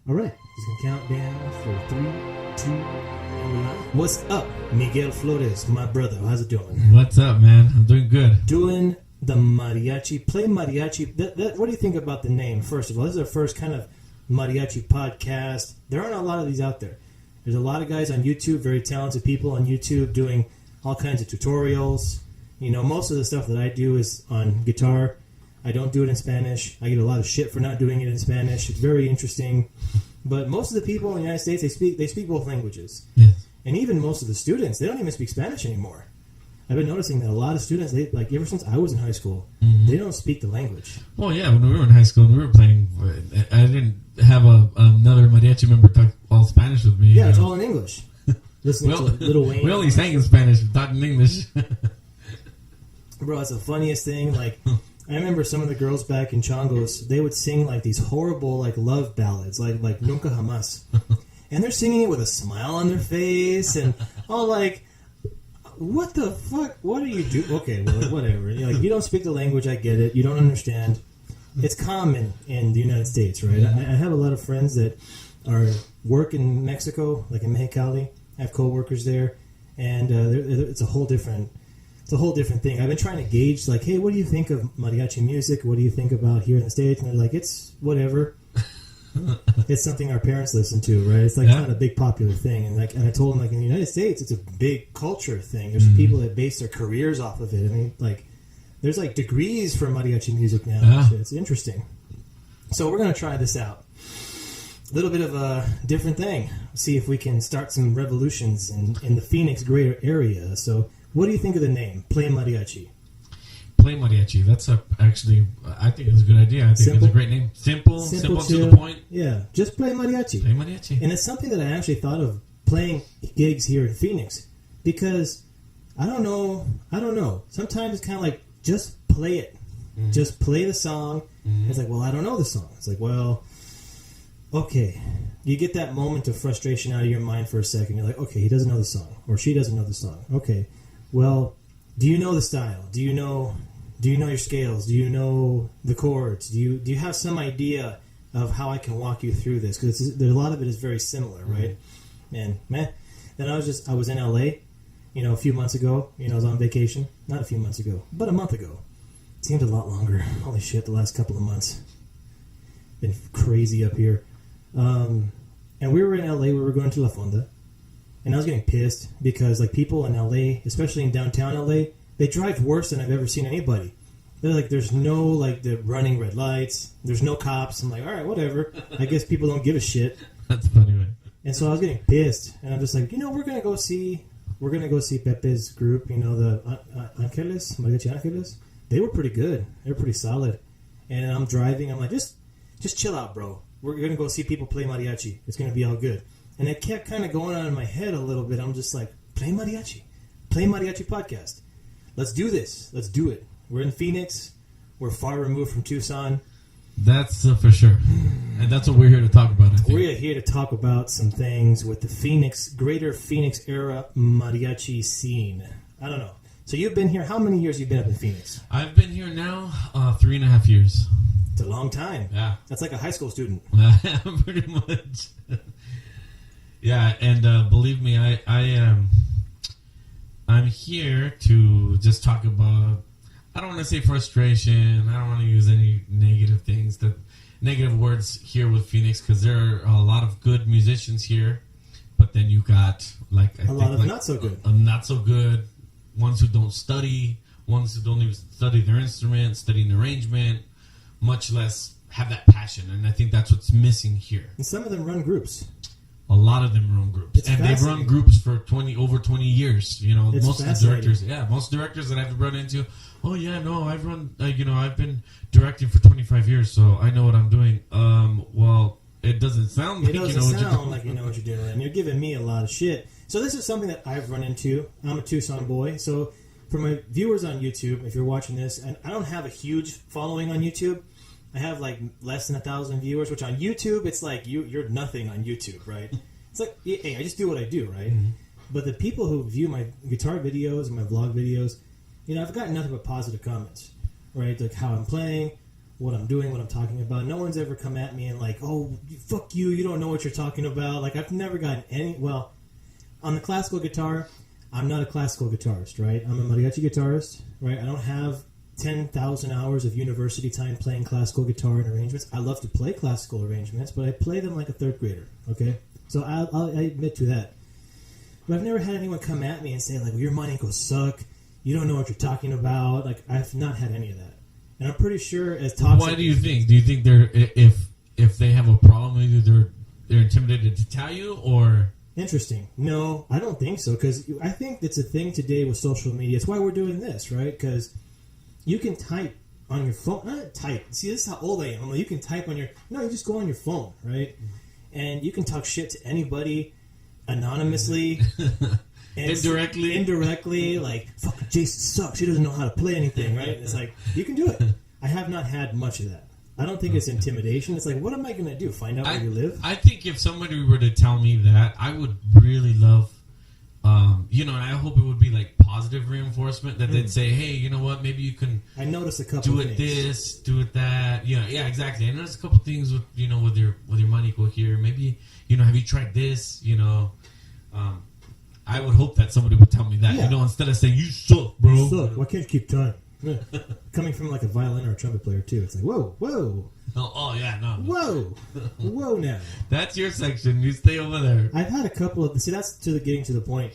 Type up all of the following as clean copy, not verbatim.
All right, just gonna count down for 3, 2, and we're live. What's up, Miguel Flores, my brother? How's it doing? What's up, man? I'm doing good. Doing the mariachi, PlayMariachi. What do you think about the name? First of all, this is our first kind of mariachi podcast. There aren't a lot of these out there. There's a lot of guys on YouTube, very talented people on YouTube doing all kinds of tutorials. You know, most of the stuff that I do is on guitar. I don't do it in Spanish. I get a lot of shit for not doing it in Spanish. It's very interesting. But most of the people in the United States, they speak both languages. Yes. And even most of the students, they don't even speak Spanish anymore. I've been noticing that a lot of students, they like ever since I was in high school, they don't speak the language. Well, yeah, when we were in high school and we were playing, I didn't have another mariachi member talk all Spanish with me. Yeah, it's all in English. Listening to Lil Wayne. We only sang in Spanish, talking in English. Bro, it's the funniest thing. Like, I remember some of the girls back in Chongos, they would sing like these horrible like love ballads, like Nunca Jamás. And they're singing it with a smile on their face and all like, what the fuck? What are you doing? Okay, well, whatever. You're like, you don't speak the language, I get it. You don't understand. It's common in the United States, right? I have a lot of friends that work in Mexico, like in Mexicali. I have co-workers there, and it's a whole different thing. I've been trying to gauge, like, hey, what do you think of mariachi music? What do you think about here in the States? And they're like, it's whatever. It's something our parents listen to, right? It's like not a big popular thing. And I told them, like, in the United States, it's a big culture thing. There's people that base their careers off of it. I mean, like, there's like degrees for mariachi music now. Yeah. It's interesting. So we're going to try this out. A little bit of a different thing. See if we can start some revolutions in the Phoenix greater area. So what do you think of the name, PlayMariachi? PlayMariachi. That's actually, I think it's a good idea. I think it's a great name. Simple to the point. Yeah, just play mariachi. Play mariachi. And it's something that I actually thought of playing gigs here in Phoenix because I don't know. Sometimes it's kind of like, just play it. Mm-hmm. Just play the song. Mm-hmm. It's like, well, I don't know the song. It's like, well, okay. You get that moment of frustration out of your mind for a second. You're like, okay, he doesn't know the song. Or she doesn't know the song. Okay. Well, do you know the style? Do you know your scales? Do you know the chords? Do you have some idea of how I can walk you through this? Because a lot of it is very similar, right? Mm-hmm. Man. Then I was in LA, a few months ago. I was on vacation. Not a few months ago, but a month ago. It seemed a lot longer. Holy shit, the last couple of months. Been crazy up here. And we were in LA. We were going to La Fonda. And I was getting pissed because, like, people in LA, especially in downtown LA, they drive worse than I've ever seen anybody. They're like, there's no, like, the running red lights. There's no cops. I'm like, all right, whatever. I guess people don't give a shit. That's funny, man. And so I was getting pissed. And I'm just like, we're going to go see Pepe's group, the Angeles, Mariachi Angeles. They were pretty good. They were pretty solid. And I'm driving. I'm like, just chill out, bro. We're going to go see people play mariachi. It's going to be all good. And it kept kind of going on in my head a little bit. I'm just like, PlayMariachi Podcast. Let's do this. Let's do it. We're in Phoenix. We're far removed from Tucson. That's for sure. And that's what we're here to talk about, I think. We're here to talk about some things with the greater Phoenix era mariachi scene. I don't know. So you've been here. How many years have you been up in Phoenix? I've been here now 3.5 years. It's a long time. Yeah. That's like a high school student. Pretty much. Yeah, and believe me, I'm here to just talk about, I don't want to say frustration, I don't want to use any negative words here with Phoenix, because there are a lot of good musicians here, but then you got, a lot of not so good. Not so good, ones who don't study, ones who don't even study their instrument, study an arrangement, much less have that passion, and I think that's what's missing here. And some of them run groups. A lot of them run groups, and they've run groups for over 20 years. Most of the directors, most directors that I've run into. Oh yeah, no, I've run. I've been directing for 25 years, so I know what I'm doing. Well, it doesn't sound like you know what you're doing. Like you know what you're doing, and you're giving me a lot of shit. So this is something that I've run into. I'm a Tucson boy, so for my viewers on YouTube, if you're watching this, and I don't have a huge following on YouTube. I have like less than 1,000 viewers, which on YouTube, it's like you're nothing on YouTube, right? It's like, hey, I just do what I do, right? Mm-hmm. But the people who view my guitar videos and my vlog videos, I've gotten nothing but positive comments, right? Like how I'm playing, what I'm doing, what I'm talking about. No one's ever come at me and like, oh, fuck you, you don't know what you're talking about. Like, I've never gotten any... Well, on the classical guitar, I'm not a classical guitarist, right? I'm a mariachi guitarist, right? I don't have 10,000 hours of university time playing classical guitar and arrangements. I love to play classical arrangements, but I play them like a third grader, okay? So I admit to that. But I've never had anyone come at me and say, like, well, your manicos suck, you don't know what you're talking about. Like, I've not had any of that. And I'm pretty sure as toxic... Why do you think? Do you think they're... If they have a problem with you, they're intimidated to tell you, or... Interesting. No, I don't think so, because I think it's a thing today with social media. It's why we're doing this, right? Because you can type on your phone. Not type. See, this is how old I am. You can type on your... No, you just go on your phone, right? And you can talk shit to anybody anonymously. Indirectly, like, fuck, Jason sucks. He doesn't know how to play anything, right? It's like, you can do it. I have not had much of that. I don't think it's intimidation. It's like, what am I going to do? Find out where you live? I think if somebody were to tell me that, I would really love, and I hope it would be like positive reinforcement that they'd say, hey, you know what? Maybe you can. I noticed a couple. Do it this, do it that. Yeah, exactly. I noticed a couple things with with your manico here. Maybe have you tried this? I would hope that somebody would tell me that. Yeah. Instead of saying you suck, bro. You suck. Why can't you keep time? Coming from like a violin or a trumpet player too, it's like whoa. Oh yeah, no. Whoa now. That's your section. You stay over there. I've had a couple of that's getting to the point.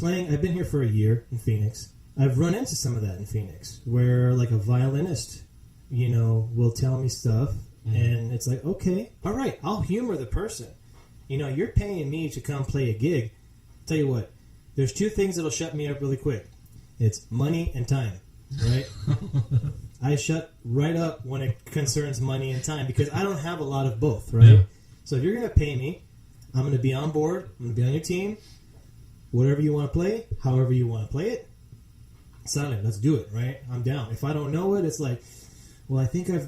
I've been here for a year in Phoenix. I've run into some of that in Phoenix, where like a violinist, will tell me stuff, and it's like, okay, all right, I'll humor the person. You're paying me to come play a gig. Tell you what, there's two things that'll shut me up really quick. It's money and time. Right? I shut right up when it concerns money and time because I don't have a lot of both, right? Yeah. So if you're going to pay me, I'm going to be on board. I'm going to be on your team. Whatever you want to play, however you want to play it, silent. Let's do it, right? I'm down. If I don't know it, it's like, well, I think I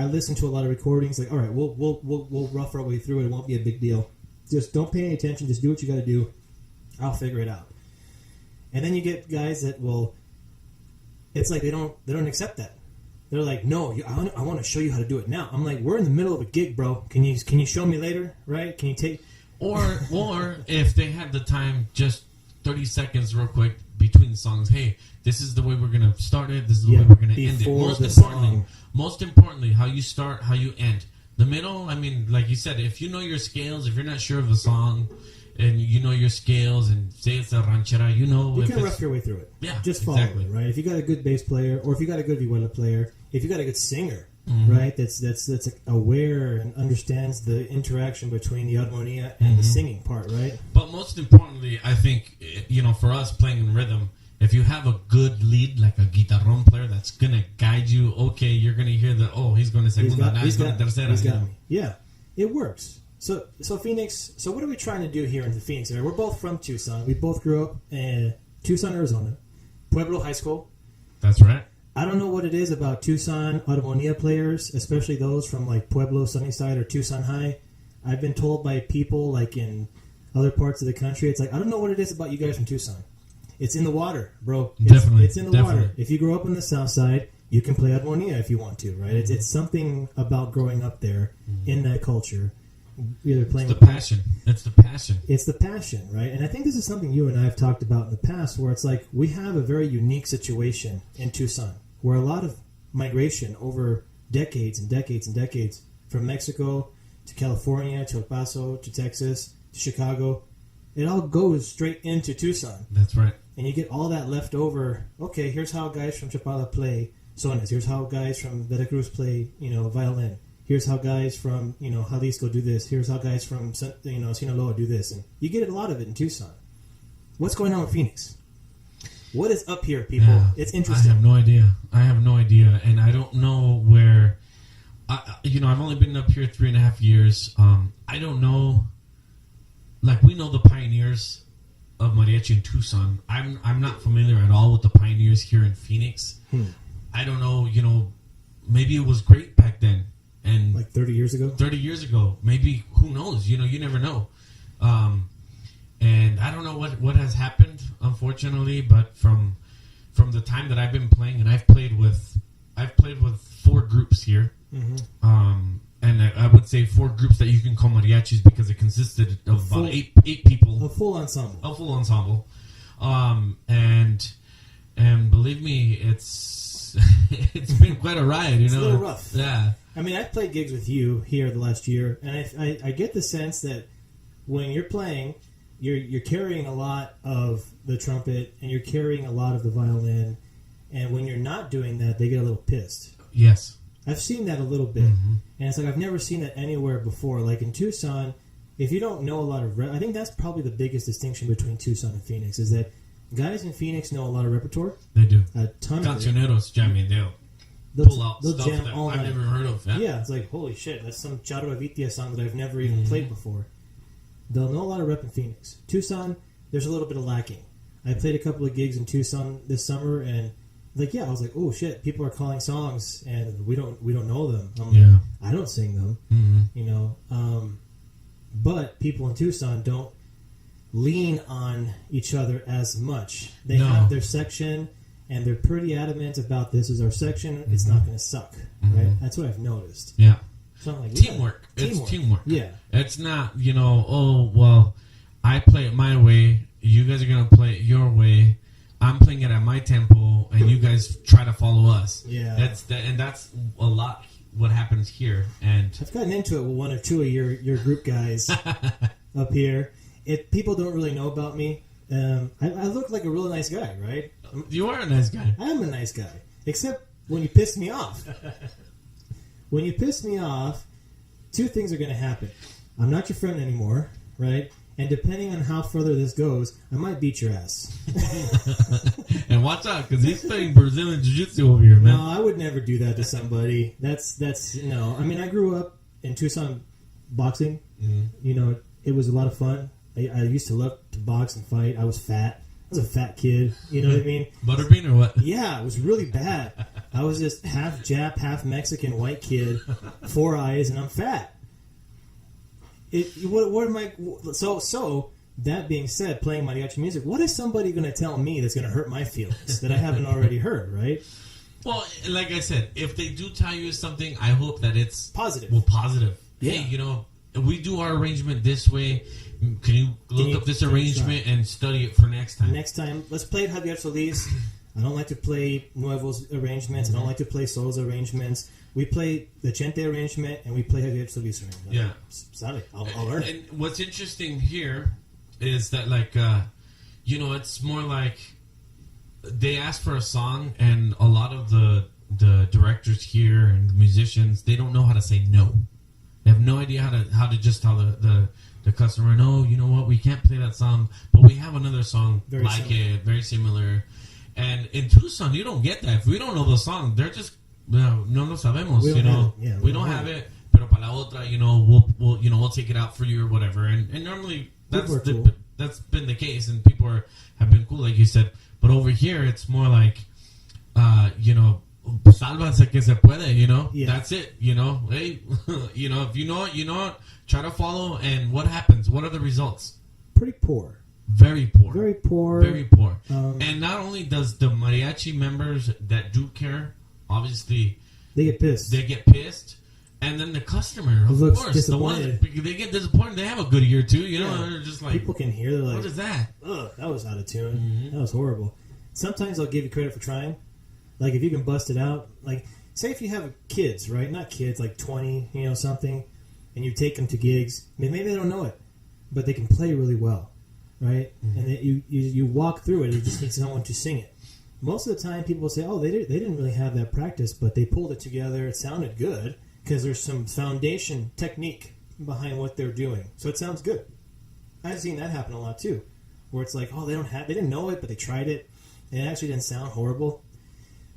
listened to a lot of recordings. Like, all right, we'll rough our way through it. It won't be a big deal. Just don't pay any attention. Just do what you got to do. I'll figure it out. And then you get guys that will. It's like they don't accept that. They're like, no, I want to show you how to do it now. I'm like, we're in the middle of a gig, bro. Can you show me later, right? Can you take... Or if they had the time, just 30 seconds real quick between songs. Hey, this is the way we're going to start it. This is the way we're going to end it. Most importantly, how you start, how you end. The middle, I mean, like you said, if you know your scales, if you're not sure of the song... And you know your scales, and say it's a ranchera, you can rough your way through it. Yeah, just follow it, right? If you got a good bass player, or if you got a good vihuela player, if you got a good singer, right? That's aware and understands the interaction between the Armonia and the singing part, right? But most importantly, I think for us playing in rhythm, if you have a good lead, like a guitarrón player, that's gonna guide you. Okay, you're gonna hear he's going to segunda, now he's going to tercera. He's got me. Yeah, it works. So Phoenix. So what are we trying to do here in the Phoenix area? We're both from Tucson. We both grew up in Tucson, Arizona, Pueblo High School. That's right. I don't know what it is about Tucson Armonia players, especially those from like Pueblo, Sunnyside, or Tucson High. I've been told by people like in other parts of the country, it's like, I don't know what it is about you guys from Tucson. It's in the water, bro. It's in the water. If you grow up on the south side, you can play Armonia if you want to, right? It's something about growing up there in that culture. Either playing it's the passion. It's the passion. It's the passion, right? And I think this is something you and I have talked about in the past, where it's like we have a very unique situation in Tucson, where a lot of migration over decades and decades and decades from Mexico to California to El Paso to Texas to Chicago, it all goes straight into Tucson. That's right. And you get all that left over. Okay, here's how guys from Chapala play sones. Here's how guys from Veracruz play, violin. Here's how guys from, Jalisco do this. Here's how guys from, Sinaloa do this. And you get a lot of it in Tucson. What's going on with Phoenix? What is up here, people? Yeah, it's interesting. I have no idea. And I don't know where... I've only been up here 3.5 years. I don't know... Like, we know the pioneers of mariachi in Tucson. I'm not familiar at all with the pioneers here in Phoenix. I don't know, maybe it was great back then. And like 30 years ago? 30 years ago. Maybe, who knows? You never know. And I don't know what has happened, unfortunately, but from the time that I've been playing, and I've played with 4 groups here. And I would say 4 groups that you can call mariachis because it consisted of about eight people. A full ensemble. And believe me, it's been quite a ride, It's a little rough. Yeah. I mean, I've played gigs with you here the last year, and I get the sense that when you're playing, you're carrying a lot of the trumpet, and you're carrying a lot of the violin, and when you're not doing that, they get a little pissed. Yes. I've seen that a little bit, and it's like I've never seen that anywhere before. Like in Tucson, if you don't know a lot of... I think that's probably the biggest distinction between Tucson and Phoenix, is that guys in Phoenix know a lot of repertoire. They do. A ton of it. Cancioneros jamming, they'll pull out stuff jam that all I've night. never heard of. Yeah, it's like, holy shit, that's some Charo Avitia song that I've never even played before. They'll know a lot of rep in Phoenix. Tucson, there's a little bit of lacking. I played a couple of gigs in Tucson this summer, and I was like, oh shit, people are calling songs, and we don't know them. Like, I don't sing them, but people in Tucson don't lean on each other as much. They have their section, and they're pretty adamant about this is our section. It's not going to suck, right? That's what I've noticed. Yeah. So I'm like, teamwork. It's teamwork. Yeah. It's not, oh, well, I play it my way. You guys are going to play it your way. I'm playing it at my tempo, and you guys try to follow us. Yeah. That's a lot what happens here. And I've gotten into it with 1 or 2 of your group guys up here. People don't really know about me. I look like a really nice guy, right? You are a nice guy. I am a nice guy, except when you piss me off. When you piss me off, 2 things are going to happen. I'm not your friend anymore, right? And depending on how further this goes, I might beat your ass. And watch out, because he's playing Brazilian Jiu-Jitsu over here, man. No, I would never do that to somebody. That's no. I mean, I grew up in Tucson boxing. It was a lot of fun. I used to love to box and fight. I was fat. I was a fat kid. You know what I mean? Butterbean or what? Yeah, it was really bad. I was just half Jap, half Mexican white kid, 4 eyes, and I'm fat. What am I? So that being said, playing mariachi music, what is somebody going to tell me that's going to hurt my feelings that I haven't already heard? Right? Well, like I said, if they do tell you something, I hope that it's positive. Well, positive. Yeah. Hey, we do our arrangement this way. Can you look up this arrangement and study it for next time? Next time, let's play it Javier Solis. I don't like to play Nuevos arrangements. I don't like to play Solos arrangements. We play the Chente arrangement, and we play Javier Solis arrangement. Yeah. Sorry, I'll learn it. And what's interesting here is that, it's more like they ask for a song, and a lot of the directors here and the musicians, they don't know how to say no. They have no idea how to just tell the customer, no, you know what, we can't play that song, but we have another song very similar. And in Tucson, you don't get that. If we don't know the song, they're just, no lo sabemos, we don't have it, pero para la otra, we'll take it out for you or whatever. And normally that's been the case, and people have been cool, like you said. But over here, it's more like, sálvanse que se puede, Yeah. That's it, hey, if you know it, try to follow, and what happens? What are the results? Pretty poor. Very poor. Very poor. Very poor. And not only does the mariachi members that do care, obviously, they get pissed. And then the customer, of course, the one they get disappointed. They have a good year too, They're just like, people can hear. They're like, what is that? Ugh, that was out of tune. That was horrible. Sometimes I'll give you credit for trying. Like if you can bust it out. Like say if you have kids, right? Not kids, like 20, something, and you take them to gigs. Maybe they don't know it, but they can play really well, right? And you walk through it. You just need someone to sing it. Most of the time, people say, "Oh, they didn't really have that practice, but they pulled it together. It sounded good because there's some foundation technique behind what they're doing, so it sounds good." I've seen that happen a lot too, where it's like, "Oh, they didn't know it, but they tried it, and it actually didn't sound horrible."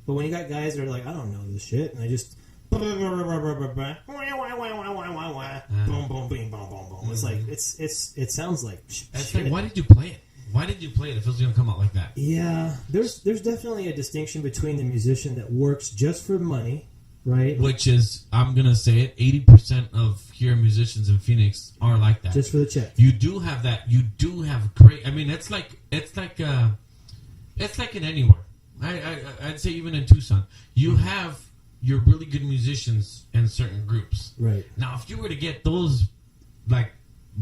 But when you got guys that are like, "I don't know this shit," and I just boom, boom, boom, boom, boom. It's like it sounds like it's like, why did you play it? Why did you play it if it was going to come out like that? Yeah, there's definitely a distinction between the musician that works just for money, right? Which is, I'm going to say it, 80% of here musicians in Phoenix are like that. Just for the check. You do have that. You do have great. I mean, it's like in anywhere. I'd say even in Tucson, you have you're really good musicians in certain groups. Right. Now, if you were to get those, like,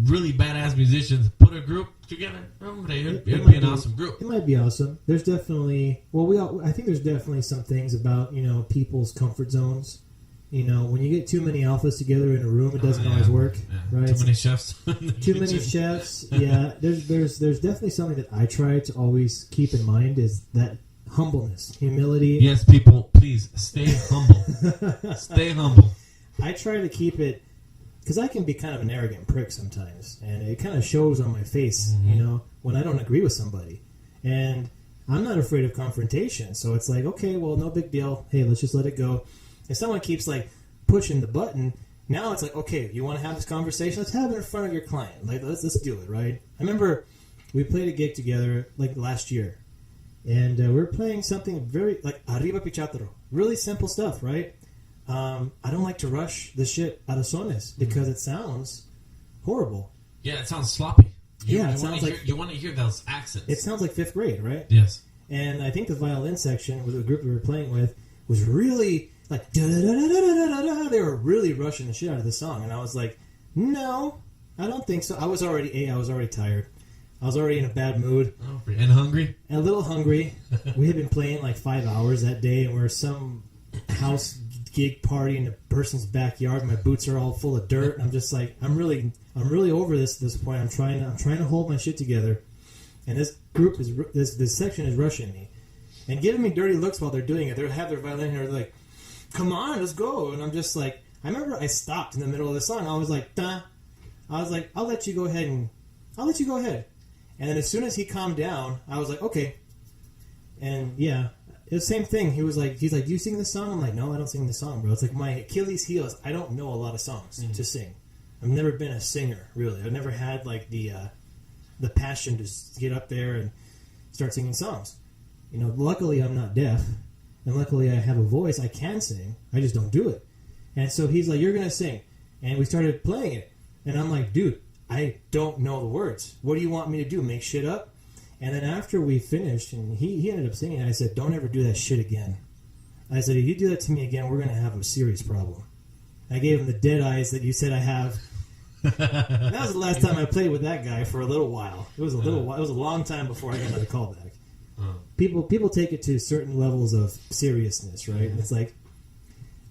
really badass musicians, put a group together, it'd be an awesome group. It might be awesome. There's definitely, I think there's definitely some things about, people's comfort zones. When you get too many alphas together in a room, it doesn't always work. Yeah. Right? Too many chefs. Too many chefs. Yeah. There's definitely something that I try to always keep in mind is that humbleness, humility. Yes, people, please stay humble. Stay humble. I try to keep it, because I can be kind of an arrogant prick sometimes, and it kind of shows on my face, when I don't agree with somebody. And I'm not afraid of confrontation, so it's like, okay, well, no big deal. Hey, let's just let it go. If someone keeps, like, pushing the button, now it's like, okay, you want to have this conversation? Let's have it in front of your client. Like, let's do it, right? I remember we played a gig together, like, last year, and we were playing something very, like, Arriba Pichatero. Really simple stuff, right? I don't like to rush the shit out of sones because it sounds horrible. Yeah, it sounds sloppy. You want to hear those accents. It sounds like 5th grade, right? Yes. And I think the violin section with the group we were playing with was really like da-da-da-da-da-da-da. They were really rushing the shit out of the song, and I was like, no, I don't think so. I was already tired. I was already in a bad mood. Oh, and hungry? And a little hungry. We had been playing like 5 hours that day, and we're some house gig party in a person's backyard. My boots are all full of dirt. And I'm just like, I'm really over this at this point. I'm trying to hold my shit together, and this group this section is rushing me and giving me dirty looks while they're doing it. They have their violin here, they're like, come on, let's go. And I'm just like, I remember I stopped in the middle of the song. I was like, duh. I was like, I'll let you go ahead. And then as soon as he calmed down, I was like, okay. And yeah, it was the same thing. He's like, do you sing this song? I'm like, no, I don't sing this song, bro. It's like my Achilles heel is I don't know a lot of songs to sing. I've never been a singer, really. I've never had like the passion to get up there and start singing songs. Luckily I'm not deaf, and luckily I have a voice. I can sing. I just don't do it. And so he's like, you're gonna sing, and we started playing it, and I'm like, dude, I don't know the words. What do you want me to do? Make shit up? And then after we finished, and he ended up singing, I said, don't ever do that shit again. I said, if you do that to me again, we're going to have a serious problem. I gave him the dead eyes that you said I have. That was the last time I played with that guy for a little while. It was a little while. It was a long time before I got another callback. People take it to certain levels of seriousness, right? It's like,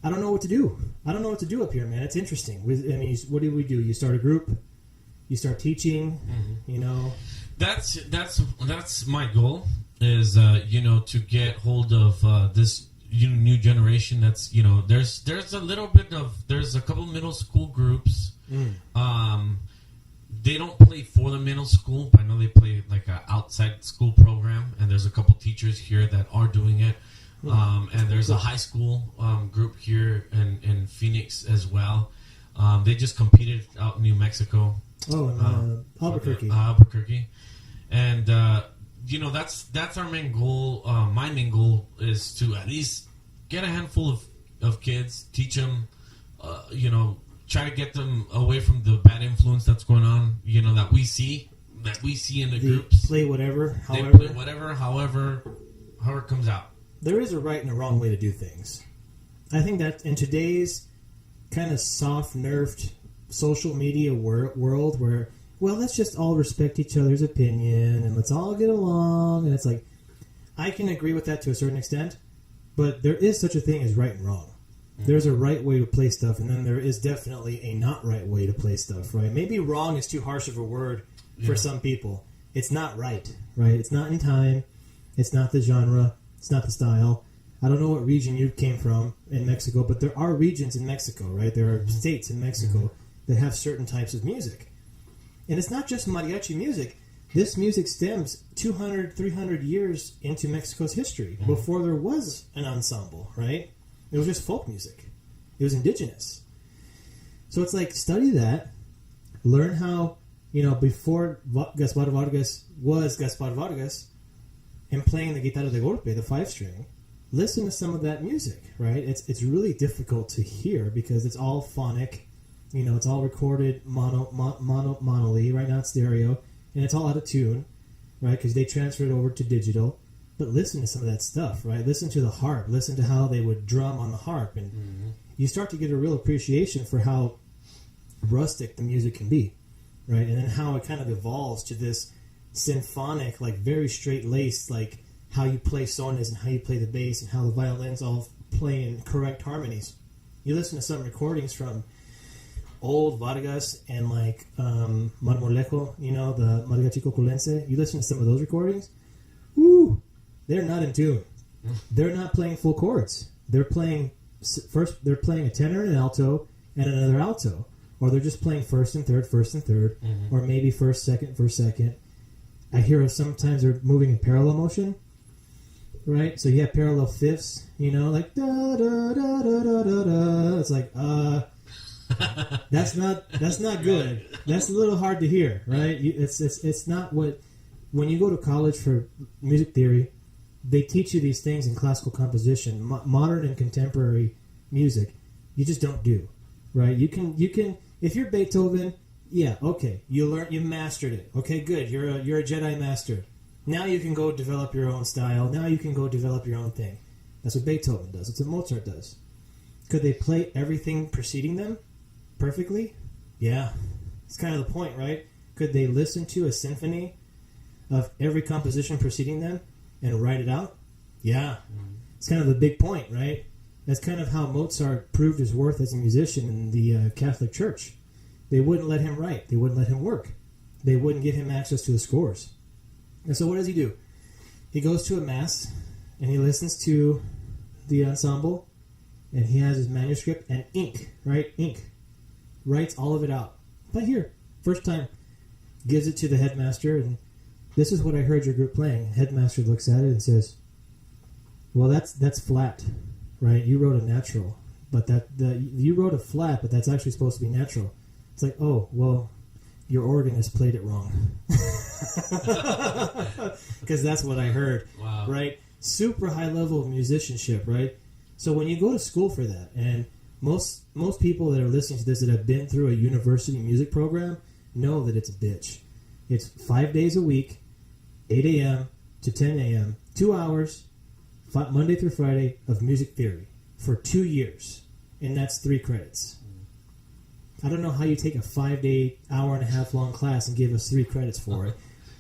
I don't know what to do. I don't know what to do up here, man. It's interesting. What do we do? You start a group. You start teaching. That's my goal is to get hold of this new generation. That's there's a couple middle school groups. They don't play for the middle school, but I know they play like an outside school program, and there's a couple teachers here that are doing it. And there's a high school group here in Phoenix as well. They just competed out in New Mexico. Albuquerque. Albuquerque. And, that's our main goal. My main goal is to at least get a handful of kids, teach them, try to get them away from the bad influence that's going on, that we see in the groups. Play whatever, however. They play whatever, however it comes out. There is a right and a wrong way to do things. I think that in today's kind of soft-nerved social media world where, well, let's just all respect each other's opinion and let's all get along. And it's like, I can agree with that to a certain extent, but there is such a thing as right and wrong. There's a right way to play stuff, and then there is definitely a not right way to play stuff, right? Maybe wrong is too harsh of a word for some people. It's not right? It's not in time. It's not the genre. It's not the style. I don't know what region you came from in Mexico, but there are regions in Mexico, right? There are states in Mexico that have certain types of music. And it's not just mariachi music. This music stems 200, 300 years into Mexico's history before there was an ensemble, right? It was just folk music. It was indigenous. So it's like, study that. Learn how, before Gaspar Vargas was Gaspar Vargas and playing the guitarra de golpe, the 5-string, listen to some of that music, right? It's really difficult to hear because it's all phonic. It's all recorded monoly, right now it's stereo, and it's all out of tune, right? Because they transferred over to digital. But listen to some of that stuff, right? Listen to the harp. Listen to how they would drum on the harp. And you start to get a real appreciation for how rustic the music can be, right? And then how it kind of evolves to this symphonic, like very straight-laced, like how you play sonas and how you play the bass and how the violins all play in correct harmonies. You listen to some recordings from old Vargas and like Marmolejo, you know, the Mariachi Coculense. You listen to some of those recordings, woo, they're not in tune. They're not playing full chords. They're playing they're playing a tenor and an alto and another alto, or they're just playing first and third, or maybe first, second. I hear sometimes they're moving in parallel motion, right? So you have parallel fifths, you know, like da da da da da da da. It's like that's not good. That's a little hard to hear, right? It's not what, when you go to college for music theory, they teach you these things in classical composition, modern and contemporary music. You just don't do, right? You can if you're Beethoven, yeah, okay, you mastered it. Okay, good. You're a Jedi master. Now you can go develop your own style. Now you can go develop your own thing. That's what Beethoven does. That's what Mozart does. Could they play everything preceding them perfectly? Yeah. It's kind of the point, right? Could they listen to a symphony of every composition preceding them and write it out? Yeah. It's kind of the big point, right? That's kind of how Mozart proved his worth as a musician in the Catholic Church. They wouldn't let him write. They wouldn't let him work. They wouldn't give him access to the scores. And so what does he do? He goes to a mass and he listens to the ensemble, and he has his manuscript and ink, right? Ink. Writes all of it out. But here, first time, gives it to the headmaster, and this is what I heard your group playing. Headmaster looks at it and says, well, that's flat, right? You wrote a natural, but you wrote a flat, but that's actually supposed to be natural. It's like, oh, well, your organist played it wrong. Because that's what I heard, wow. Right? Super high level of musicianship, right? So when you go to school for that, and most people that are listening to this that have been through a university music program know that it's a bitch. It's 5 days a week, 8 a.m. to 10 a.m., 2 hours, Monday through Friday, of music theory for 2 years. And that's 3 credits. I don't know how you take a 5-day, hour-and-a-half long class and give us 3 credits for it,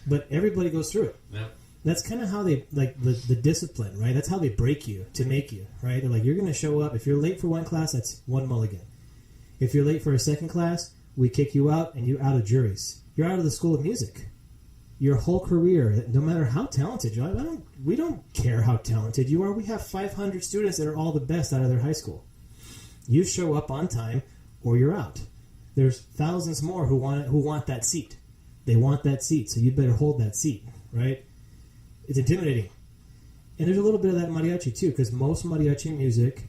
but everybody goes through it. Yep. That's kind of how they, like, the discipline, right? That's how they break you to make you, right? They're like, you're going to show up. If you're late for one class, that's 1 mulligan. If you're late for a second class, we kick you out, and you're out of juries. You're out of the School of Music. Your whole career, no matter how talented you are, we don't care how talented you are. We have 500 students that are all the best out of their high school. You show up on time, or you're out. There's thousands more who want that seat. They want that seat, so you better hold that seat, right? It's intimidating. And there's a little bit of that in mariachi, too, because most mariachi music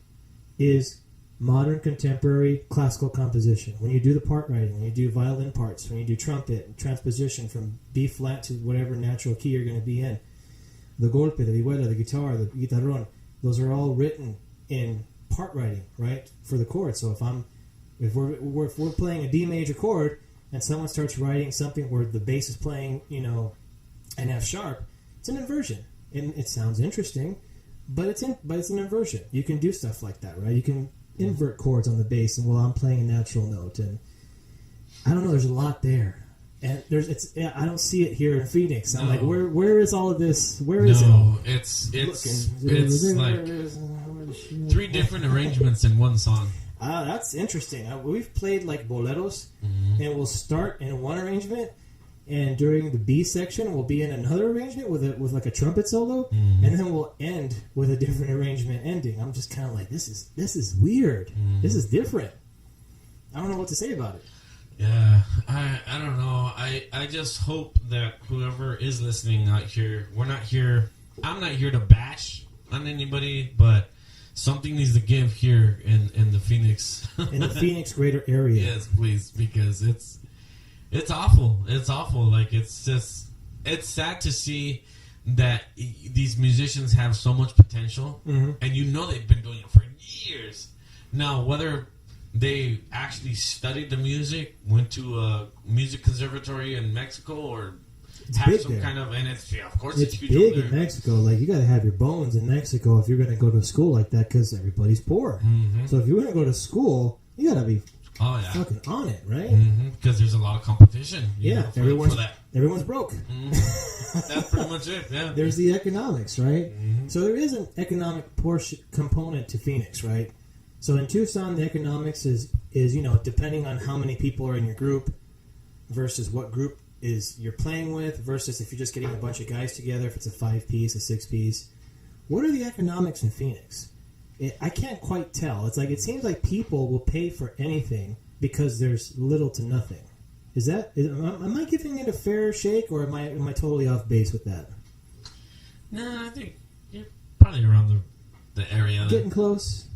is modern, contemporary, classical composition. When you do the part writing, when you do violin parts, when you do trumpet, transposition from B flat to whatever natural key you're going to be in, the golpe, the vihuela, the guitar, the guitarrón, those are all written in part writing, right, for the chord. So if we're playing a D major chord and someone starts writing something where the bass is playing, an F sharp, it's an inversion. And it sounds interesting, but it's an inversion. You can do stuff like that, right? You can invert chords on the bass, and I'm playing a natural note, and I don't know. There's a lot there, and I don't see it here in Phoenix. I'm like, where is all of this? Where is it? No, it's like 3 different arrangements in one song. That's interesting. We've played like boleros, and we'll start in one arrangement, and during the B section, we'll be in another arrangement with like a trumpet solo, and then we'll end with a different arrangement ending. I'm just kind of like, this is weird. This is different. I don't know what to say about it. Yeah, I don't know. I just hope that whoever is listening out here, I'm not here to bash on anybody, but something needs to give here in the Phoenix. In the Phoenix greater area. Yes, please, because it's awful. It's awful. Like, it's sad to see that these musicians have so much potential, and they've been doing it for years. Now, whether they actually studied the music, went to a music conservatory in Mexico, or have some kind of, and it's of course it's huge big in Mexico. Like you got to have your bones in Mexico if you're going to go to school like that because everybody's poor. Mm-hmm. So if you're going to go to school, you got to be fucking on it, right? Because there's a lot of competition. Everyone's broke. Mm-hmm. That's pretty much it. Yeah. There's the economics, right? Mm-hmm. So there is an economic component to Phoenix, right? So in Tucson, the economics is depending on how many people are in your group versus what group is you're playing with versus if you're just getting a bunch of guys together, if it's a 5-piece, a 6-piece. What are the economics in Phoenix? I can't quite tell. It's like it seems like people will pay for anything because there's little to nothing. Am I giving it a fair shake, or am I totally off base with that? No, I think you're probably around the area. Getting close.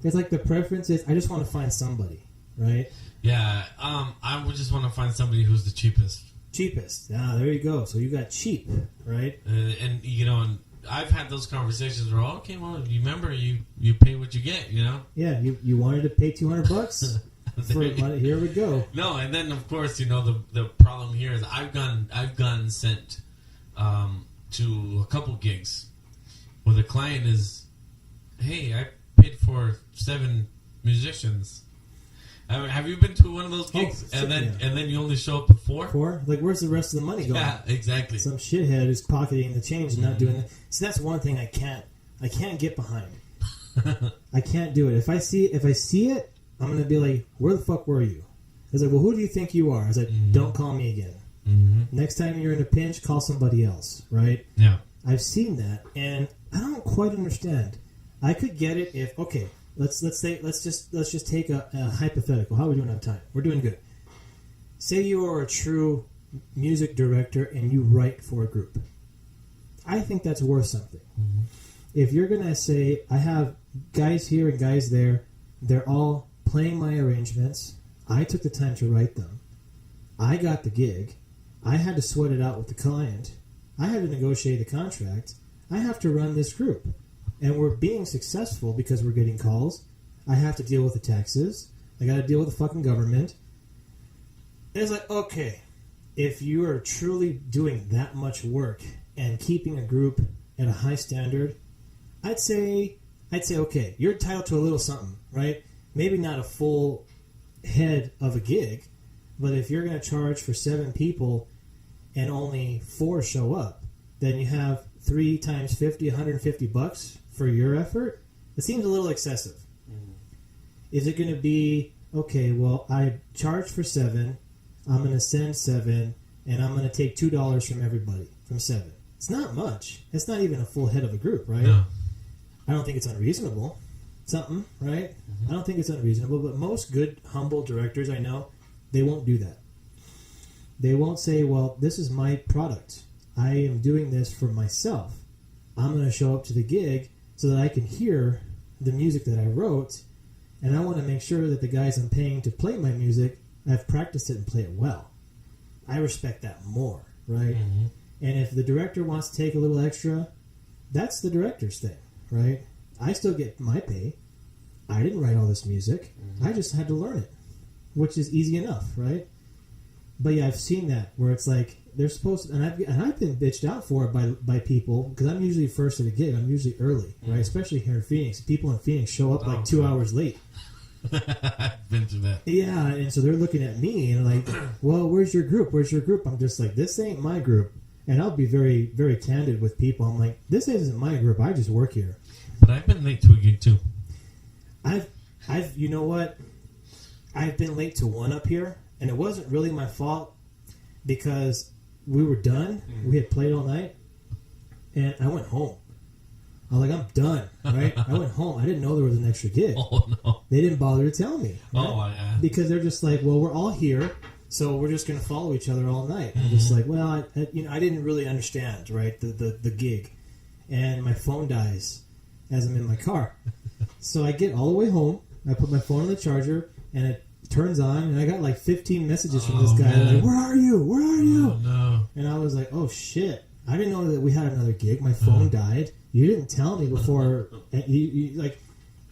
It's like the preference is I just want to find somebody, right? Yeah, I would just want to find somebody who's the cheapest. Cheapest. Ah, there you go. So you got cheap, right? And I've had those conversations where, okay, well, you remember you pay what you get, Yeah, you wanted to pay $200 for money. Here we go. No, and then of course, the problem here is I've gotten sent to a couple gigs where the client is, hey, I paid for 7 musicians. Have you been to one of those gigs and then you only show up with 4? 4? Like, where's the rest of the money going? Yeah, exactly. Some shithead is pocketing the change and not doing it. So that's one thing I can't get behind. I can't do it. If I see it, I'm gonna be like, where the fuck were you? I was like, well, who do you think you are? I was like, don't call me again. Mm-hmm. Next time you're in a pinch, call somebody else, right? Yeah. I've seen that, and I don't quite understand. I could get it if Let's just take a hypothetical. How are we doing on time? We're doing good. Say you are a true music director and you write for a group. I think that's worth something. Mm-hmm. If you're gonna say I have guys here and guys there, they're all playing my arrangements. I took the time to write them. I got the gig. I had to sweat it out with the client. I had to negotiate the contract. I have to run this group. And we're being successful because we're getting calls. I have to deal with the taxes. I got to deal with the fucking government. And it's like, okay, if you are truly doing that much work and keeping a group at a high standard, I'd say, okay, you're entitled to a little something, right? Maybe not a full head of a gig, but if you're going to charge for 7 people and only 4 show up, then you have 3 times 50, $150 for your effort. It seems a little excessive. Mm-hmm. Is it going to be, okay, well, I charge for 7, I'm going to send 7, and I'm going to take $2 from everybody, from 7. It's not much. It's not even a full head of a group, right? No. I don't think it's unreasonable. Something, right? Mm-hmm. I don't think it's unreasonable, but most good, humble directors I know, they won't do that. They won't say, well, this is my product. I am doing this for myself. I'm going to show up to the gig so that I can hear the music that I wrote, and I want to make sure that the guys I'm paying to play my music, I've practiced it and play it well. I respect that more, right? Mm-hmm. And if the director wants to take a little extra, that's the director's thing, right? I still get my pay. I didn't write all this music. Mm-hmm. I just had to learn it, which is easy enough, right? But yeah, I've seen that where it's like they're supposed to, and I've been bitched out for it by people because I'm usually first at a gig. I'm usually early, right? Especially here in Phoenix. People in Phoenix show up like 2 hours late. I've been through that. Yeah, and so they're looking at me and like, well, where's your group? Where's your group? I'm just like, this ain't my group. And I'll be very, very candid with people. I'm like, this isn't my group. I just work here. But I've been late to a gig too. You know what? I've been late to one up here, and it wasn't really my fault because we were done. We had played all night, and I went home. I was like, I'm done, right? I went home. I didn't know there was an extra gig. Oh, no. They didn't bother to tell me. Right? Oh, yeah. Because they're just like, well, we're all here, so we're just going to follow each other all night. Mm-hmm. I'm just like, well, I didn't really understand, right, the gig. And my phone dies as I'm in my car. So I get all the way home. I put my phone on the charger, and it turns on, and I got like 15 messages from this guy. Like, where are you? Where are you? Oh, no. And I was like, oh, shit. I didn't know that we had another gig. My phone died. You didn't tell me before. Like,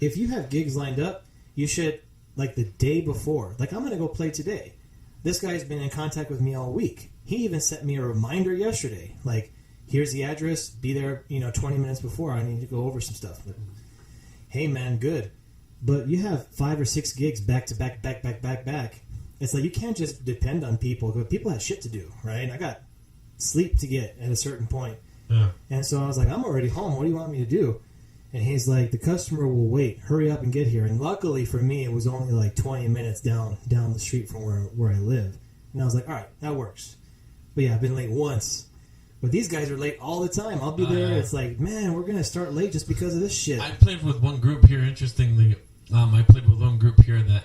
if you have gigs lined up, you should, like, the day before. Like, I'm going to go play today. this guy's been in contact with me all week. He even sent me a reminder yesterday. Like, here's the address. Be there, 20 minutes before. I need to go over some stuff. Like, hey, man, good. But you have 5 or 6 gigs back to back. It's like you can't just depend on people. Because people have shit to do, right? I got sleep to get at a certain point. Yeah. And so I was like, I'm already home. What do you want me to do? And he's like, the customer will wait. Hurry up and get here. And luckily for me, it was only like 20 minutes down the street from where I live. And I was like, all right, that works. But yeah, I've been late once. But these guys are late all the time. I'll be there. It's like, man, we're going to start late just because of this shit. I played with one group here, interestingly. I played with one group here that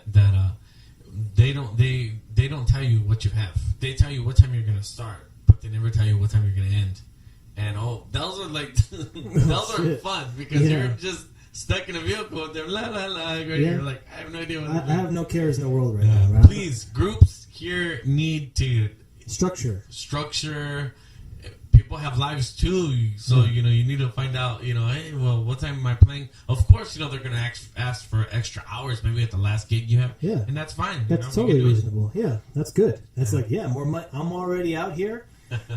they don't tell you what you have. They tell you what time you're going to start, but they never tell you what time you're going to end. And those are like those are fun because you're just stuck in a vehicle with them. La la la. You're like, I have no idea what. I have no cares in the world right now. Right? Please, groups here need to structure. People have lives too, so you need to find out. Hey, well, what time am I playing? Of course, they're gonna ask for extra hours, maybe at the last gig you have. Yeah, and that's fine. That's totally reasonable. Yeah, that's good. That's like, more money. I'm already out here.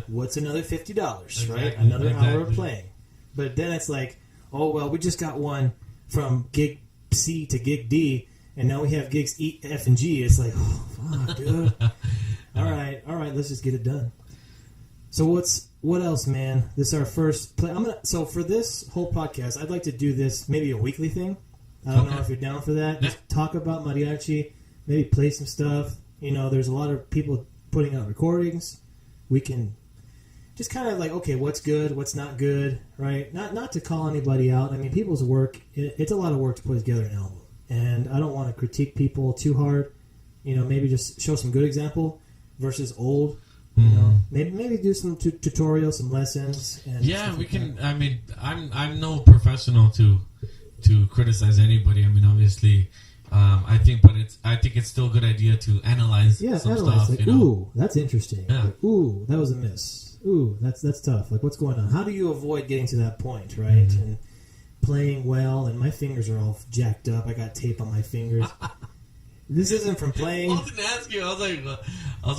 What's another $50, right? Another hour of playing. But then it's like, oh, well, we just got one from gig C to gig D, and now we have gigs E, F, and G. It's like, oh, fuck, dude. All right, let's just get it done. So what else, man? This is our first play. So for this whole podcast, I'd like to do this maybe a weekly thing. I don't know if you're down for that. Yeah. Just talk about mariachi, maybe play some stuff. There's a lot of people putting out recordings. We can just kind of like, okay, what's good, what's not good, right? Not to call anybody out. I mean, people's work, it's a lot of work to put together an album. And I don't want to critique people too hard. Maybe just show some good example versus old. Maybe do some tutorials, some lessons. And we can. I mean, I'm no professional to criticize anybody. I mean, obviously, I think it's still a good idea to analyze some stuff. Like, ooh, that's interesting. Yeah. Like, ooh, that was a miss. Ooh, that's tough. Like, what's going on? How do you avoid getting to that point, right? Mm-hmm. And playing well, and my fingers are all jacked up. I got tape on my fingers. This isn't from playing. I was going to ask you. I was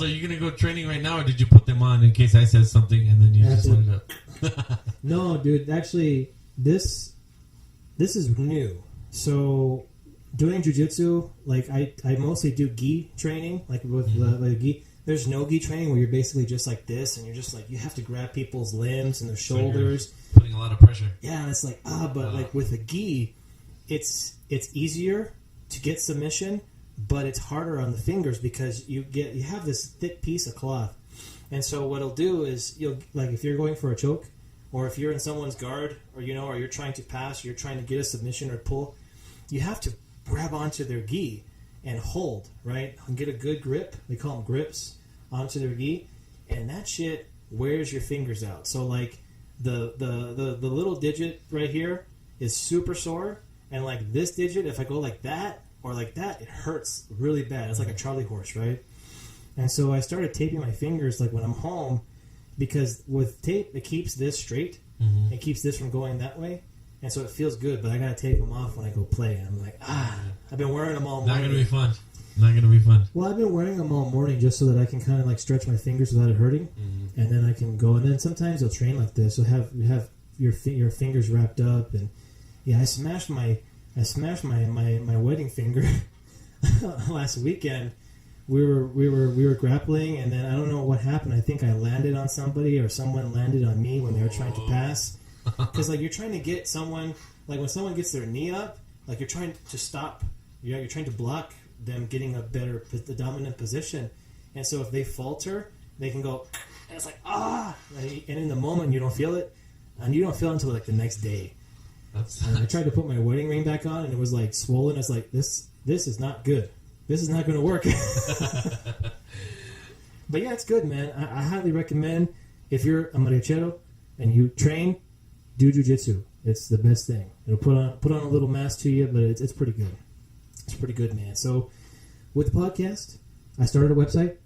like, you going to go training right now, or did you put them on in case I said something and then you just let it up? No, dude. Actually, this is new. So doing jiu-jitsu, like I mostly do gi training, like with the gi. There's no gi training where you're basically just like this, and you're just like, you have to grab people's limbs and their shoulders. So putting a lot of pressure. Yeah, and it's like, but like with the gi, it's easier to get submission, but it's harder on the fingers because you have this thick piece of cloth. And so what it'll do is, like if you're going for a choke, or if you're in someone's guard, or or you're trying to pass, or you're trying to get a submission or pull, you have to grab onto their gi and hold, right? And get a good grip. They call them grips onto their gi, and that shit wears your fingers out. So like the little digit right here is super sore, and like this digit, if I go like that or like that, it hurts really bad. It's like a Charlie horse, right? And so I started taping my fingers like when I'm home, because with tape it keeps this straight. Mm-hmm. It keeps this from going that way. And so it feels good, but I gotta take them off when I go play. And I'm like, I've been wearing them all morning. Not gonna be fun. Well, I've been wearing them all morning just so that I can kind of like stretch my fingers without it hurting, and then I can go. And then sometimes you'll train like this. You'll have your fingers wrapped up, and I smashed my wedding finger last weekend. We were grappling, and then I don't know what happened. I think I landed on somebody, or someone landed on me when they were trying to pass. Because like you're trying to get someone, like when someone gets their knee up, like you're trying to stop. You're trying to block them getting the dominant position. And so if they falter, they can go, and it's like, and in the moment you don't feel it, and you don't feel it until like the next day. I tried to put my wedding ring back on, and it was like swollen. It's like, this is not good. This is not going to work. But yeah, it's good, man. I highly recommend, if you're a mariachero and you train, do jiu-jitsu. It's the best thing. It'll put on a little mask to you, but it's pretty good. It's pretty good, man. So with the podcast, I started a website.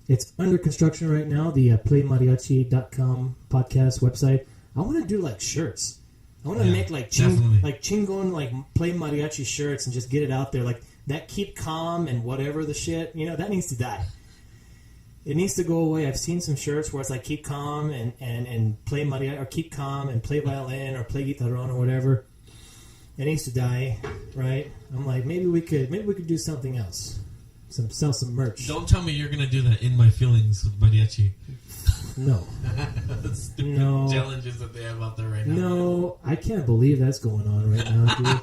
It's under construction right now, the PlayMariachi.com podcast website. I want to do like shirts. I want to make like chingon, like Play Mariachi shirts and just get it out there. Like that keep calm and whatever the shit, that needs to die. It needs to go away. I've seen some shirts where it's like keep calm and play mariachi, or keep calm and play violin or play guitarrón or whatever. It needs to die, right? I'm like, maybe we could do something else. Sell some merch. Don't tell me you're gonna do that in my feelings with mariachi. No. Stupid challenges that they have out there right now. No, I can't believe that's going on right now, dude.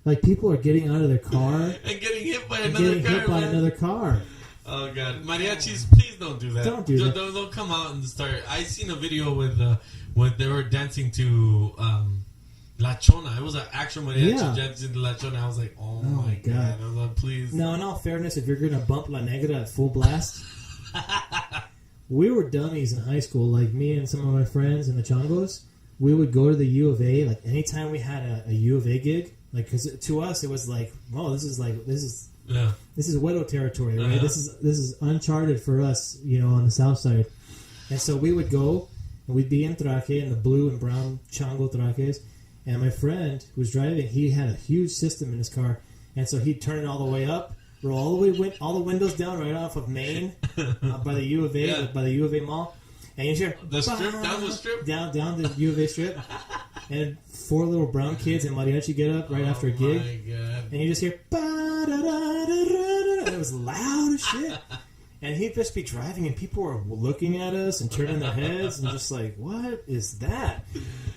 Like, people are getting out of their car and getting hit by another car. Oh god, mariachis! Please don't do that. Don't do that. Don't come out and start. I seen a video with when they were dancing to La Chona. It was an actual mariachi dancing to La Chona. I was like, oh my god! I was like, please. No, in all fairness, if you're gonna bump La Negra at full blast, we were dummies in high school. Like me and some of my friends in the Chongos, we would go to the U of A. Like anytime we had a U of A gig, like because to us it was like, whoa, this is Wedo territory, right? This is uncharted for us, on the south side. And so we would go, and we'd be in traje, in the blue and brown Chongo trajes. And my friend who was driving, he had a huge system in his car, and so he'd turn it all the way up, roll all the windows down right off of Main, by the U of A, by the U of A mall, and you hear down the U of A strip, and 4 little brown kids in mariachi get up right after a gig, and you just hear and it was loud as shit. And he'd just be driving, and people were looking at us and turning their heads, and just like, what is that?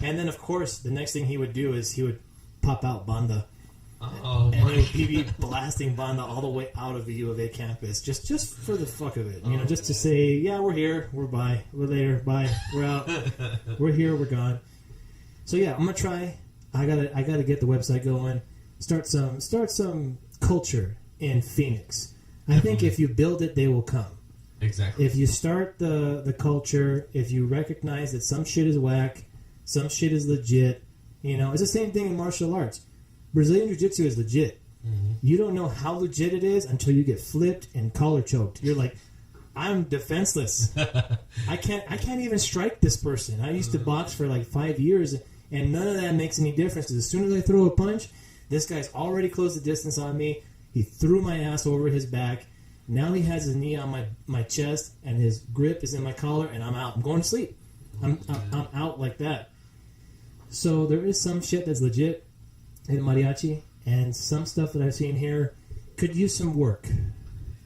And then, of course, the next thing he would do is he would pop out banda. He'd be blasting banda all the way out of the U of A campus, just for the fuck of it. Just to say, yeah, we're here, we're bye, we're later, bye, we're out, we're here, we're gone. So yeah, I'm gonna try. I gotta get the website going. Start some culture in Phoenix. I think if you build it, they will come. Exactly. If you start the culture, if you recognize that some shit is whack, some shit is legit, it's the same thing in martial arts. Brazilian Jiu-Jitsu is legit. Mm-hmm. You don't know how legit it is until you get flipped and collar choked. You're like, I'm defenseless. I can't even strike this person. I used to box for like 5 years, and none of that makes any difference. Because as soon as I throw a punch, this guy's already closed the distance on me. He threw my ass over his back. Now he has his knee on my chest, and his grip is in my collar, and I'm out. I'm going to sleep. I'm out like that. So there is some shit that's legit in mariachi, and some stuff that I've seen here could use some work.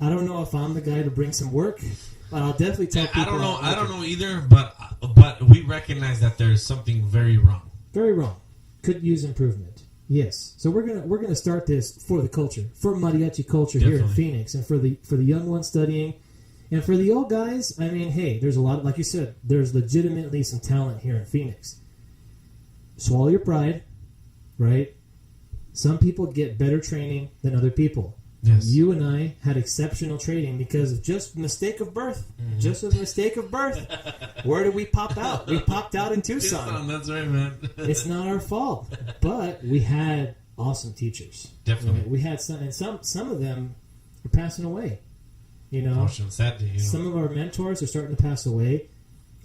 I don't know if I'm the guy to bring some work, but I'll definitely tell people. I don't know either, but we recognize that there's something very wrong. Very wrong. Could use improvement. Yes. So we're gonna start this for the culture, for mariachi culture here in Phoenix, and for the young ones studying, and for the old guys. I mean, hey, there's a lot. Like you said, there's legitimately some talent here in Phoenix. Swallow your pride, right? Some people get better training than other people. Yes. You and I had exceptional training because of just mistake of birth. Mm-hmm. Just a mistake of birth. Where did we pop out? We popped out in Tucson. That's right, man. It's not our fault. But we had awesome teachers. Definitely. Right? We had some, and some of them are passing away. Sadly, some of our mentors are starting to pass away,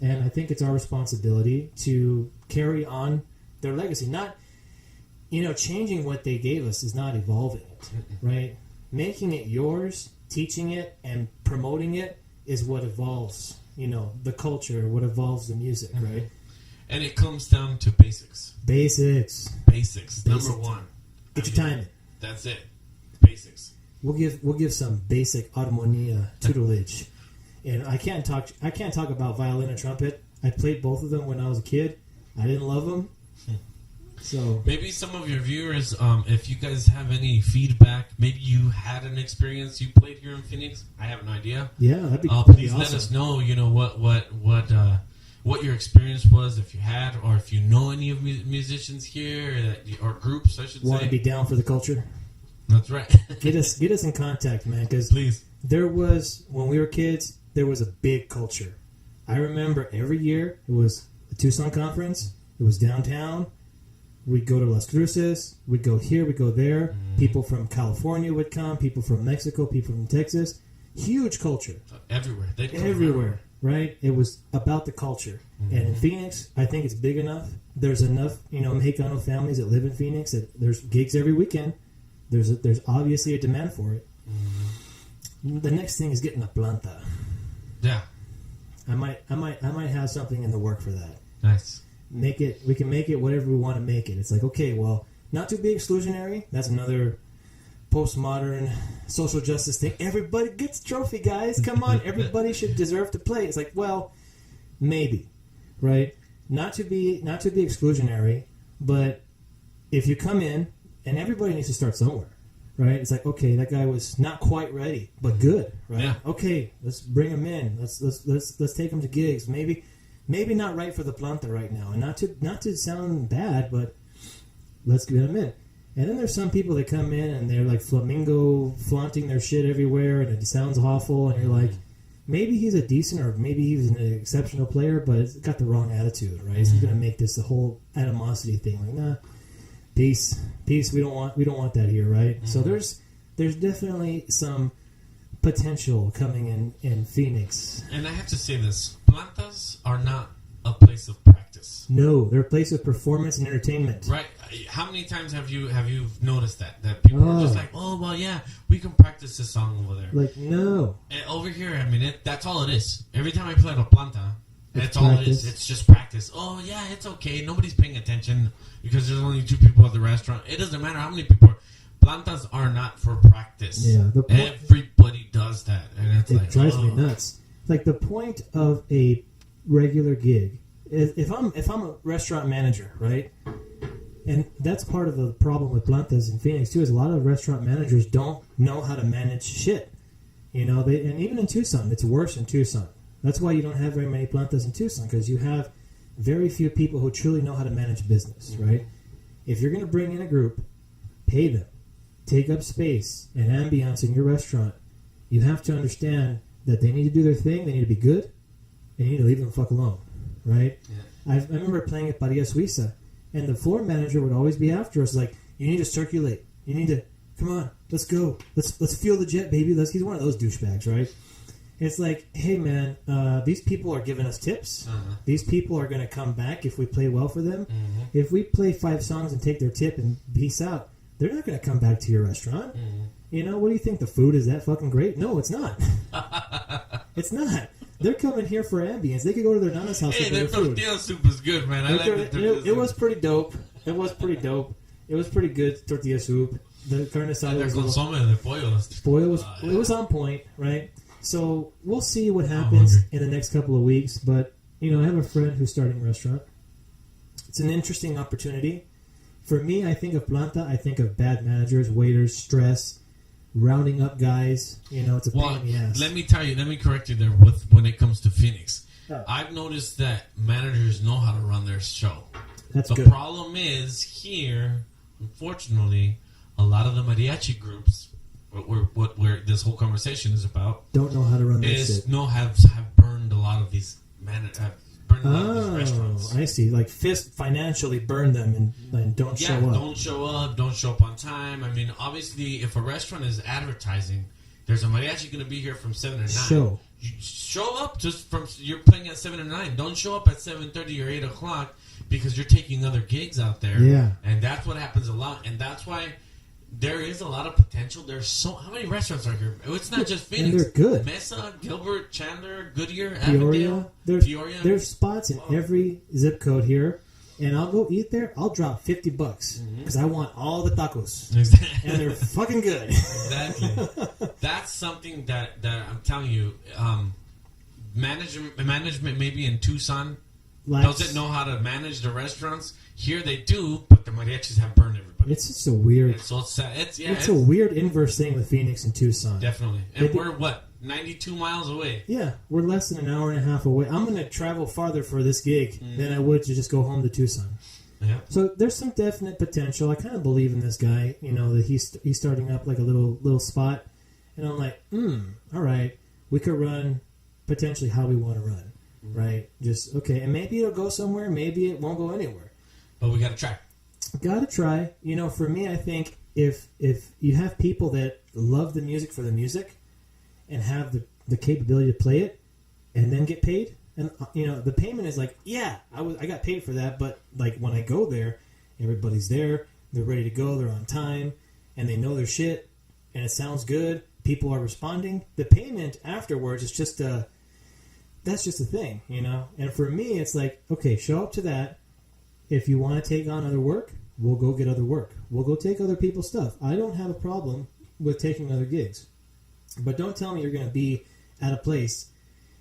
and I think it's our responsibility to carry on their legacy. Not, changing what they gave us is not evolving it, right? Making it yours, teaching it, and promoting it is what evolves, the culture, what evolves the music, mm-hmm. right? And it comes down to basics. Basics. Number one. Get your time in. That's it. Basics. We'll give some basic Armonia tutelage. And I can't talk about violin and trumpet. I played both of them when I was a kid. I didn't love them. So maybe some of your viewers, if you guys have any feedback, maybe you had an experience you played here in Phoenix. I have no idea. Yeah, that'd be please awesome. Let us know. What your experience was, if you had, or if you know any of musicians here or groups, I should say. Want to be down for the culture? That's right. Get us in contact, man. Because please, when we were kids, there was a big culture. I remember every year it was a Tucson conference. It was downtown. We'd go to Las Cruces. We'd go here. We'd go there. Mm. People from California would come. People from Mexico. People from Texas. Huge culture. Everywhere. Everywhere. Right? It was about the culture. Mm-hmm. And in Phoenix, I think it's big enough. There's enough, Mexicano families that live in Phoenix that there's gigs every weekend. There's obviously a demand for it. Mm-hmm. The next thing is getting a planta. Yeah. I might have something in the work for that. Nice. We can make it whatever we want to make it. It's like, okay, well, not to be exclusionary. That's another postmodern social justice thing. Everybody gets a trophy, guys. Come on, everybody should deserve to play. It's like, well, maybe, right? Not to be exclusionary, but if you come in, and everybody needs to start somewhere, right? It's like, okay, that guy was not quite ready, but good, right? Yeah. Okay, let's bring him in. Let's take him to gigs. Maybe not right for the planta right now, and not to sound bad, but let's get him in. And then there's some people that come in and they're like flamingo flaunting their shit everywhere, and it sounds awful, and you're like, maybe he's a decent or maybe he's an exceptional player, but it's got the wrong attitude, right? So he's gonna make this the whole animosity thing. Like, nah, peace. We don't want that here, right? Mm-hmm. So there's definitely some potential coming in Phoenix. And I have to say this: plantas are not a place of practice. No, they're a place of performance and entertainment. Right. How many times have you noticed that people are just like, oh well, yeah, we can practice this song over there. Like, no. And over here, I mean, that's all it is. Every time I play at a planta, that's all it is. It's just practice. Oh yeah, it's okay. Nobody's paying attention because there's only 2 people at the restaurant. It doesn't matter how many people are. Plantas are not for practice. Yeah. Everybody does that, and it drives me nuts. Like, the point of a regular gig, if I'm a restaurant manager, right, and that's part of the problem with plantas in Phoenix too, is a lot of restaurant managers don't know how to manage shit, and even in Tucson, it's worse in Tucson. That's why you don't have very many plantas in Tucson, because you have very few people who truly know how to manage business, right? If you're going to bring in a group, pay them, take up space and ambiance in your restaurant, you have to understand that they need to do their thing, they need to be good, and you need to leave them the fuck alone, right? Yeah. I remember playing at Paria Suiza, and the floor manager would always be after us, like, you need to circulate. You need to, come on, let's go. Let's feel the jet, baby. He's one of those douchebags, right? It's like, hey, man, these people are giving us tips. Uh-huh. These people are going to come back if we play well for them. Mm-hmm. If we play 5 songs and take their tip and peace out, they're not going to come back to your restaurant. Mm-hmm. What do you think? The food is that fucking great? No, it's not. It's not. They're coming here for ambience. They could go to their nana's house. Hey, their tortilla soup is good, man. I like it. It was pretty dope. It was pretty good tortilla soup. The carne asada was consomé de pollo. It was on point, right? So we'll see what happens in the next couple of weeks. But I have a friend who's starting a restaurant. It's an interesting opportunity. For me, I think of planta. I think of bad managers, waiters, stress, rounding up guys. It's a pain in the ass. Let me correct you there when it comes to Phoenix. Oh. I've noticed that managers know how to run their show. That's good. The problem is here, unfortunately, a lot of the mariachi groups, where this whole conversation is about, don't know how to run their shit. Have burned a lot of these restaurants. I see. Like, financially burn them and don't show up. Don't show up on time. I mean, obviously, if a restaurant is advertising, there's a mariachi going to be here from 7 to 9. You show up you're playing at 7 to 9. Don't show up at 7:30 or 8 o'clock because you're taking other gigs out there. Yeah. And that's what happens a lot. And that's why there is a lot of potential. How many restaurants are here? It's not just Phoenix. And they're good. Mesa, Gilbert, Chandler, Goodyear, Peoria. Peoria. There's spots in every zip code here, and I'll go eat there. I'll drop $50 because I want all the tacos. Exactly. And they're fucking good. Exactly. That's something that I'm telling you. Management maybe in Tucson doesn't know how to manage the restaurants. Here they do, but the mariachis have burned everybody. It's just a weird. It's so sad. It's a weird inverse thing with Phoenix and Tucson. Definitely. And we're 92 miles away. Yeah, we're less than an hour and a half away. I'm going to travel farther for this gig than I would to just go home to Tucson. Yeah. So there's some definite potential. I kind of believe in this guy. That he's starting up like a little spot, and I'm like, all right, we could run potentially how we want to run, right? Just okay, and maybe it'll go somewhere. Maybe it won't go anywhere. But we got to try. Got to try. For me, I think if you have people that love the music for the music and have the capability to play it and then get paid, and the payment is like, I got paid for that, but like when I go there, everybody's there, they're ready to go, they're on time, and they know their shit, and it sounds good. People are responding. The payment afterwards is just that's just the thing, you know? And for me, it's like, okay, show up to that. If you want to take on other work, we'll go get other work. We'll go take other people's stuff. I don't have a problem with taking other gigs. But don't tell me you're going to be at a place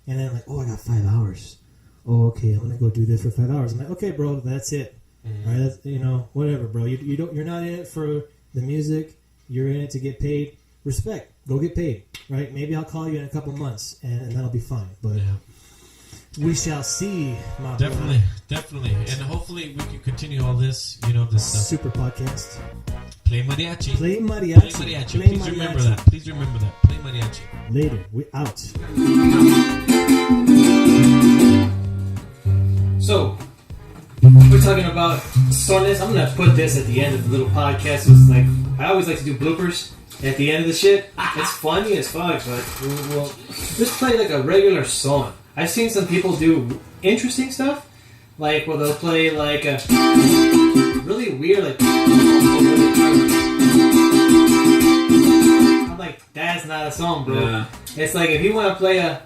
and then like, oh, I got 5 hours. Oh, okay, I'm going to go do this for 5 hours. I'm like, okay, bro, that's it. Mm-hmm. Right? That's, you know, whatever, bro. You're not in it for the music. You're in it to get paid. Respect. Go get paid. Right? Maybe I'll call you in a couple months and that'll be fine. But we shall see. Definitely. And hopefully we can continue all this, you know, this super podcast. Play mariachi. Play mariachi. Please remember that. Play mariachi. Later. We out. So, we're talking about sones. I'm gonna put this at the end of the little podcast. So it's like I always like to do bloopers at the end of the shit. It's funny as fuck, but we'll just play like a regular song. I've seen some people do interesting stuff, like where they'll play like a really weird, like I'm like, that's not a song, bro. Yeah. It's like if you want to play a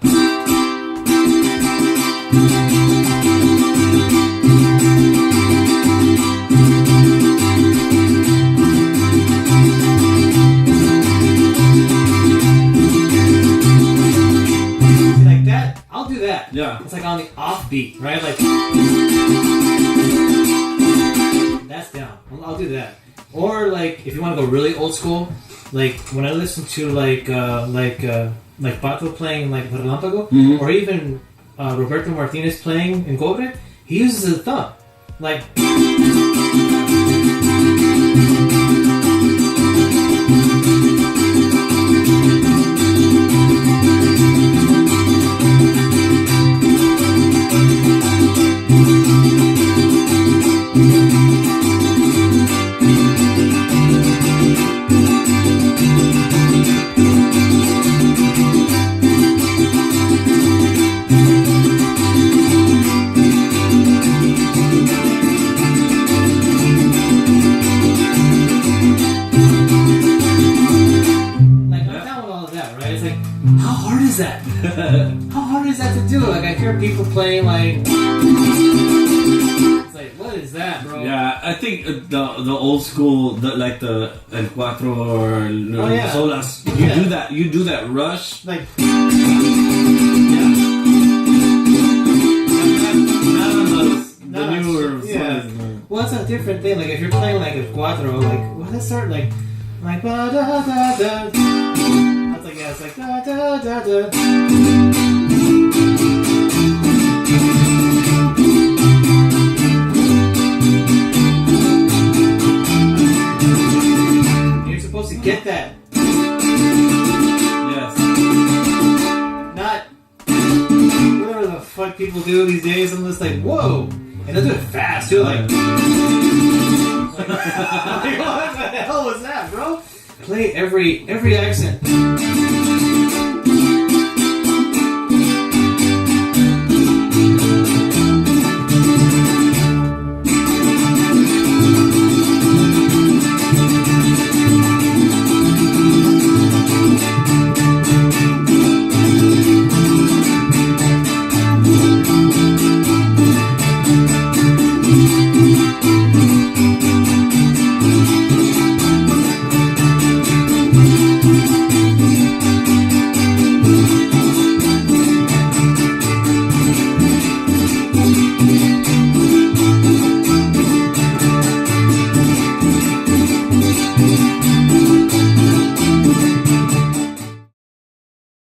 like that, I'll do that. Yeah. It's like on the offbeat, right? Like that's down. I'll do that. Or like if you want to go really old school, like when I listen to like Pato playing like Relámpago, or even Roberto Martinez playing in Cobre, he uses a thumb. Like how hard is that to do? Like I hear people playing like it's like what is that, bro? Yeah, I think the old school, like the El Cuatro or Solas. You do that rush like the newer. Well, that's a different thing. Like if you're playing like El Cuatro, like well, let's start like ba da da da. That's like it's like da da da da. You're supposed to get that. Yes. Not whatever the fuck people do these days. I'm just like, whoa, and they'll do it fast too. Like, what the hell was that, bro? Play every accent.